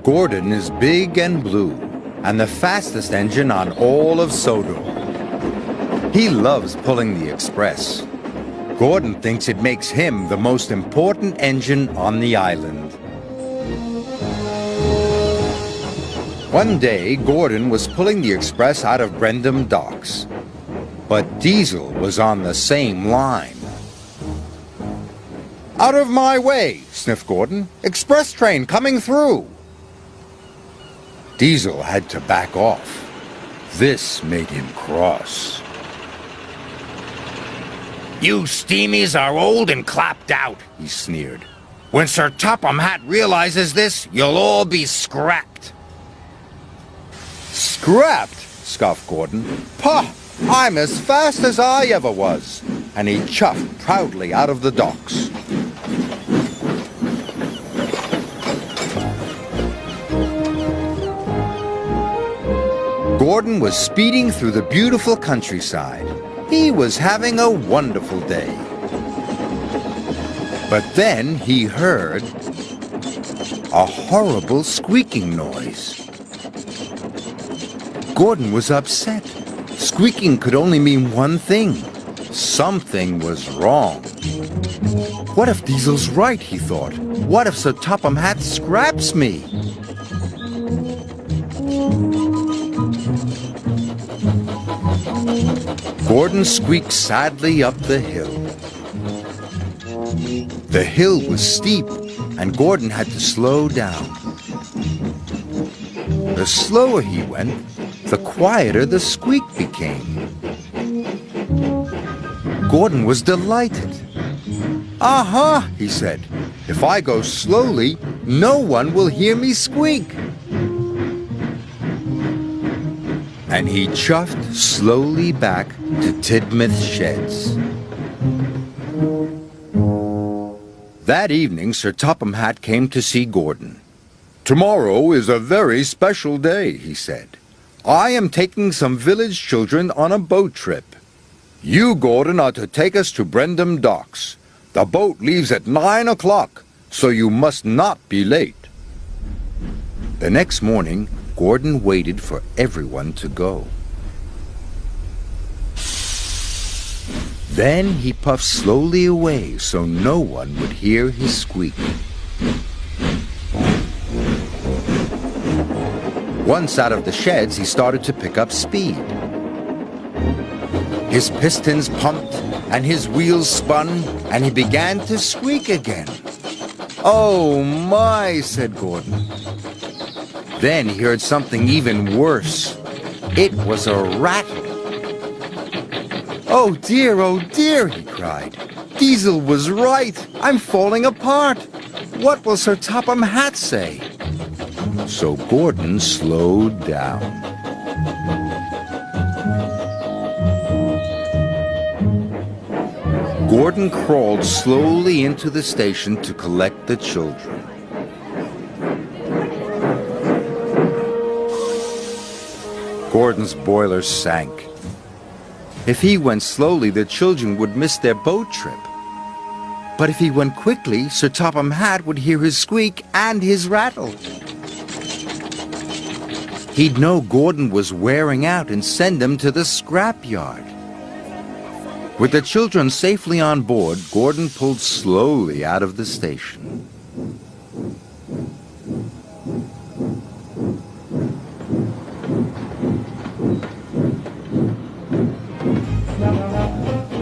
Gordon is big and blue, and the fastest engine on all of Sodor. He loves pulling the express. Gordon thinks it makes him the most important engine on the island. One day, Gordon was pulling the express out of Brendam docks, but Diesel was on the same line. "Out of my way," sniffed Gordon. "Express train coming through." Diesel had to back off. This made him cross. "You steamies are old and clapped out," he sneered. "When Sir Topham Hatt realizes this, you'll all be scrapped." "Scrapped?" scoffed Gordon. "Pah! I'm as fast as I ever was." And he chuffed proudly out of the docks. Gordon was speeding through the beautiful countryside. He was having a wonderful day. But then he heard a horrible squeaking noise. Gordon was upset. Squeaking could only mean one thing. Something was wrong. What if Diesel's right, he thought. What if Sir Topham Hatt scraps me? Gordon squeaked sadly up the hill. The hill was steep, and Gordon had to slow down. The slower he went, the quieter the squeak became. Gordon was delighted. "Aha," he said. "If I go slowly, no one will hear me squeak." And he chuffed slowly back to Tidmouth Sheds. That evening, Sir Topham Hatt came to see Gordon. "Tomorrow is a very special day," he said. "I am taking some village children on a boat trip. You, Gordon, are to take us to Brendam docks. The boat leaves at 9 o'clock, so you must not be late." The next morning, Gordon waited for everyone to go. Then he puffed slowly away so no one would hear his squeak. Once out of the sheds, he started to pick up speed. His pistons pumped and his wheels spun, and he began to squeak again. "Oh my," said Gordon. Then he heard something even worse. It was a rattle. oh dear," he cried. "Diesel was right. I'm falling apart. What will Sir Topham Hatt say?" So Gordon slowed down. Gordon crawled slowly into the station to collect the children. Gordon's boiler sank. If he went slowly, the children would miss their boat trip. But if he went quickly, Sir Topham Hatt would hear his squeak and his rattle. He'd know Gordon was wearing out and send him to the scrapyard. With the children safely on board, Gordon pulled slowly out of the station.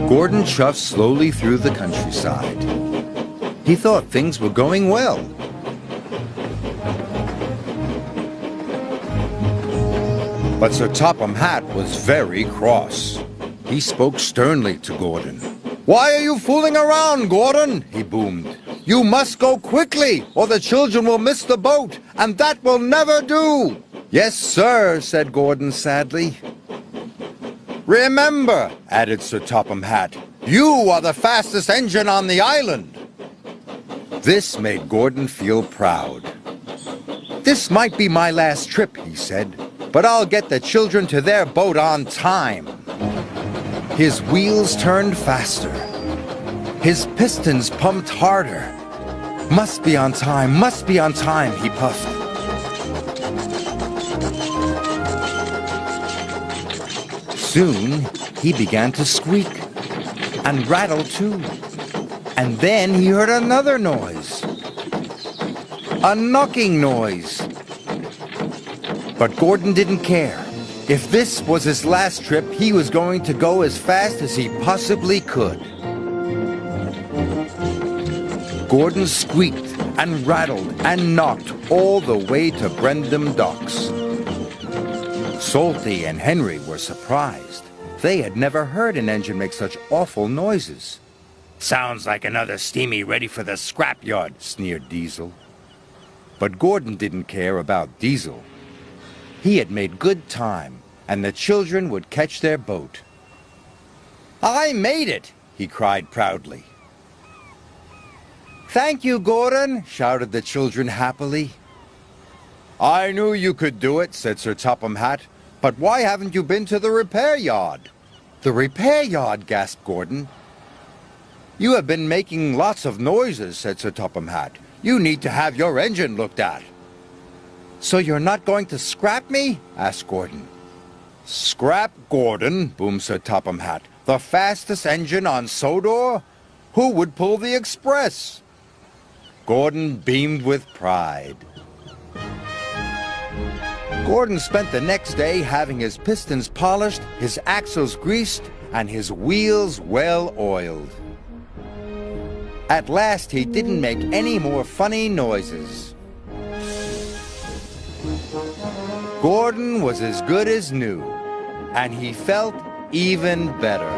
Gordon chuffed slowly through the countryside. He thought things were going well. But Sir Topham Hatt was very cross. He spoke sternly to Gordon. "Why are you fooling around, Gordon?" he boomed. "You must go quickly, or the children will miss the boat, and that will never do." "Yes, sir," said Gordon sadly. "Remember," added Sir Topham Hatt, "you are the fastest engine on the island." This made Gordon feel proud. "This might be my last trip," he said, "but I'll get the children to their boat on time." His wheels turned faster. His pistons pumped harder. Must be on time, he puffed. Soon, he began to squeak, and rattle too. And then he heard another noise. A knocking noise. But Gordon didn't care. If this was his last trip, he was going to go as fast as he possibly could. Gordon squeaked and rattled and knocked all the way to Brendam Docks. Salty and Henry were surprised. They had never heard an engine make such awful noises. "Sounds like another steamy ready for the scrapyard," sneered Diesel. But Gordon didn't care about Diesel. He had made good time, and the children would catch their boat. "I made it!" he cried proudly. "Thank you, Gordon," shouted the children happily. "I knew you could do it," said Sir Topham Hatt. "But why haven't you been to the repair yard?" "The repair yard?" gasped Gordon. "You have been making lots of noises," said Sir Topham Hatt. "You need to have your engine looked at." "So you're not going to scrap me?" asked Gordon. "Scrap Gordon," boomed Sir Topham Hatt. "The fastest engine on Sodor? Who would pull the express?" Gordon beamed with pride. Gordon spent the next day having his pistons polished, his axles greased, and his wheels well oiled. At last he didn't make any more funny noises. Gordon was as good as new, and he felt even better.